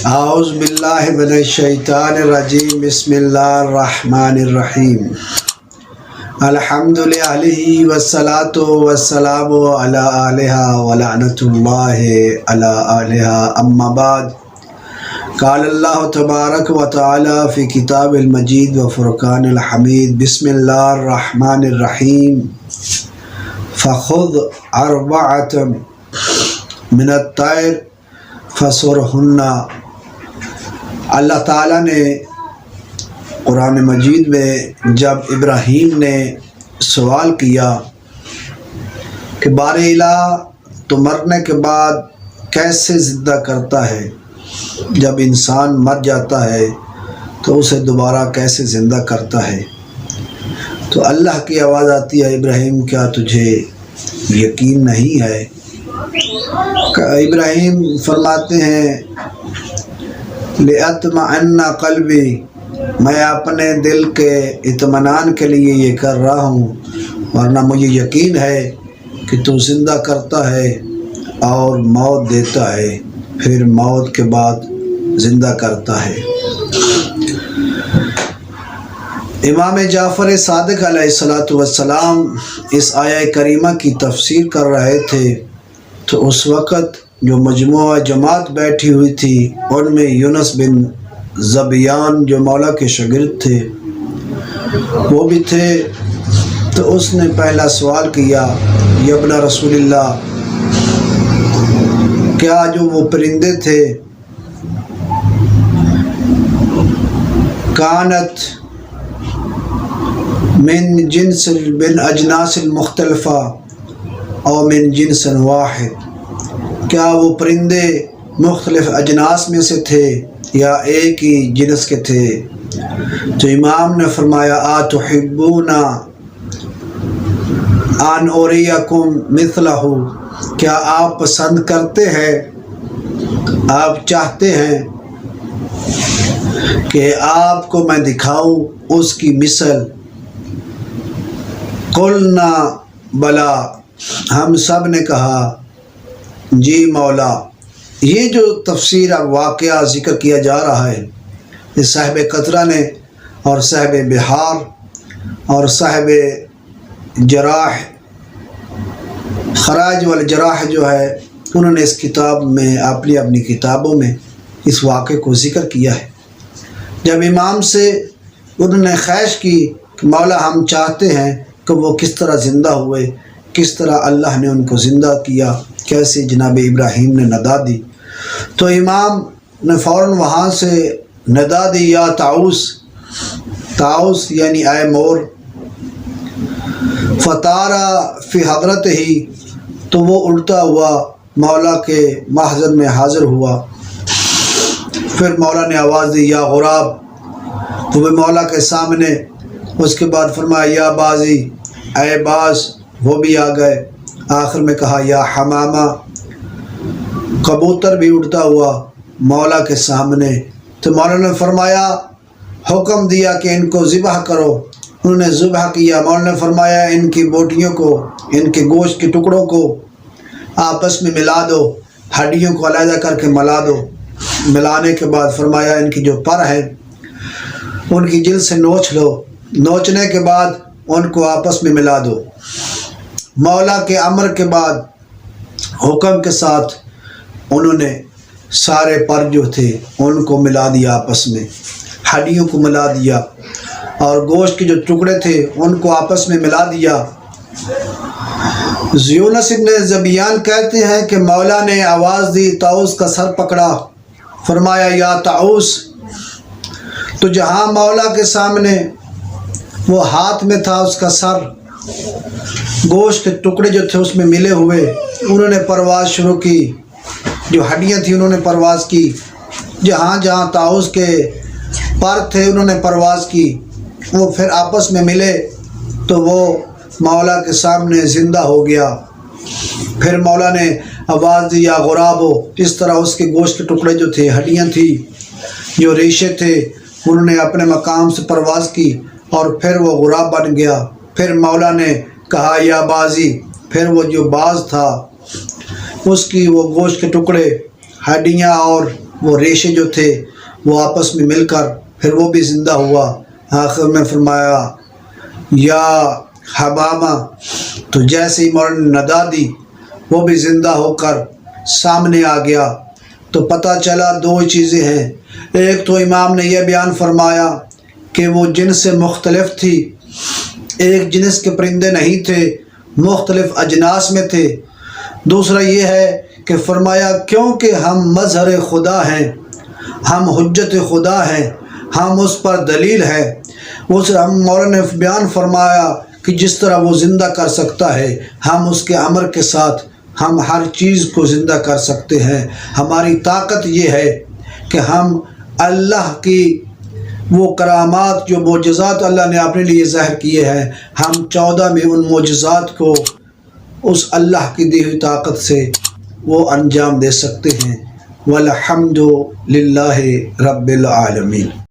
اعوذ باللہ من الشیطان الرجیم بسم اللہ الرحمن الرحیم الحمدللہ والصلاۃ والسلام علی آلہا ولعنۃ اللہ علی آلہا اما بعد قال اللہ تبارک و تعالی فی کتاب المجید و فرقان الحمید بسم اللہ الرحمن الرحیم فخذ اربعۃ من الطیر فصرہن۔ اللہ تعالیٰ نے قرآن مجید میں جب ابراہیم نے سوال کیا کہ بار الہ تو مرنے کے بعد کیسے زندہ کرتا ہے، جب انسان مر جاتا ہے تو اسے دوبارہ کیسے زندہ کرتا ہے، تو اللہ کی آواز آتی ہے ابراہیم کیا تجھے یقین نہیں ہے؟ ابراہیم فرماتے ہیں لِأَطْمَئِنَّ قلبی، میں اپنے دل کے اطمینان کے لیے یہ کر رہا ہوں، ورنہ مجھے یقین ہے کہ تو زندہ کرتا ہے اور موت دیتا ہے، پھر موت کے بعد زندہ کرتا ہے۔ امام جعفر صادق علیہ السلام اس آیہ کریمہ کی تفسیر کر رہے تھے تو اس وقت جو مجموعہ جماعت بیٹھی ہوئی تھی ان میں یونس بن ذبیان جو مولا کے شاگرد تھے وہ بھی تھے، تو اس نے پہلا سوال کیا یا ابن رسول اللہ، کیا جو وہ پرندے تھے کانت من اجناس مختلفہ اور من جنس واحد، کیا وہ پرندے مختلف اجناس میں سے تھے یا ایک ہی جنس کے تھے؟ تو امام نے فرمایا آتحبون ان اوریکم مثلہ، کیا آپ پسند کرتے ہیں، آپ چاہتے ہیں کہ آپ کو میں دکھاؤں اس کی مثل؟ قلنا بلا، ہم سب نے کہا جی مولا۔ یہ جو تفسیر اب واقعہ ذکر کیا جا رہا ہے یہ صاحب قطرہ نے اور صاحب بحار اور صاحب جراح خراج والجراح جو ہے انہوں نے اس کتاب میں اپنی کتابوں میں اس واقعے کو ذکر کیا ہے۔ جب امام سے انہوں نے خواہش کی کہ مولا ہم چاہتے ہیں کہ وہ کس طرح زندہ ہوئے، کس طرح اللہ نے ان کو زندہ کیا، کیسے جناب ابراہیم نے ندا دی، تو امام نے فوراً وہاں سے ندا دی یا طاؤس، طاؤس یعنی اے مور، فطارا فی حضرت ہی، تو وہ اڑتا ہوا مولا کے محضر میں حاضر ہوا۔ پھر مولا نے آواز دی یا غراب، تو وہ مولا کے سامنے، اس کے بعد فرمایا یا بازی، اے باز، وہ بھی آ گئے۔ آخر میں کہا یا حمامہ، کبوتر بھی اڑتا ہوا مولا کے سامنے۔ تو مولا نے فرمایا حکم دیا کہ ان کو ذبح کرو، انہوں نے ذبح کیا۔ مولا نے فرمایا ان کی بوٹیوں کو، ان کے گوشت کے ٹکڑوں کو آپس میں ملا دو، ہڈیوں کو علیحدہ کر کے ملا دو۔ ملانے کے بعد فرمایا ان کی جو پر ہے ان کی جلد سے نوچ لو، نوچنے کے بعد ان کو آپس میں ملا دو۔ مولا کے امر کے بعد حکم کے ساتھ انہوں نے سارے پر جو تھے ان کو ملا دیا، آپس میں ہڈیوں کو ملا دیا، اور گوشت کے جو ٹکڑے تھے ان کو آپس میں ملا دیا۔ یونس بن ذبیان کہتے ہیں کہ مولا نے آواز دی، طاؤس کا سر پکڑا، فرمایا یا طاؤس، تو جہاں مولا کے سامنے وہ ہاتھ میں تھا اس کا سر، گوشت کے ٹکڑے جو تھے اس میں ملے ہوئے، انہوں نے پرواز شروع کی، جو ہڈیاں تھیں انہوں نے پرواز کی، جہاں جہاں طاؤس کے پر تھے انہوں نے پرواز کی، وہ پھر آپس میں ملے تو وہ مولا کے سامنے زندہ ہو گیا۔ پھر مولا نے آواز دی یا غراب ہو، اس طرح اس کے گوشت کے ٹکڑے جو تھے، ہڈیاں تھیں، جو ریشے تھے، انہوں نے اپنے مقام سے پرواز کی اور پھر وہ غراب بن گیا۔ پھر مولا نے کہا یا بازی، پھر وہ جو باز تھا اس کی وہ گوشت کے ٹکڑے، ہڈیاں اور وہ ریشے جو تھے وہ آپس میں مل کر پھر وہ بھی زندہ ہوا۔ آخر میں فرمایا یا حبامہ، تو جیسے ہی مولانا نے ندا دی وہ بھی زندہ ہو کر سامنے آ گیا۔ تو پتہ چلا دو چیزیں ہیں، ایک تو امام نے یہ بیان فرمایا کہ وہ جنس سے مختلف تھی، ایک جنس کے پرندے نہیں تھے، مختلف اجناس میں تھے۔ دوسرا یہ ہے کہ فرمایا کیونکہ ہم مظہر خدا ہیں، ہم حجت خدا ہیں، ہم اس پر دلیل ہے، اس ہم مولانا نے بیان فرمایا کہ جس طرح وہ زندہ کر سکتا ہے ہم اس کے امر کے ساتھ ہم ہر چیز کو زندہ کر سکتے ہیں۔ ہماری طاقت یہ ہے کہ ہم اللہ کی وہ کرامات جو معجزات اللہ نے اپنے لیے ظاہر کیے ہیں، ہم 14 میں ان معجزات کو اس اللہ کی دی ہوئی طاقت سے وہ انجام دے سکتے ہیں۔ والحمد للہ رب العالمین۔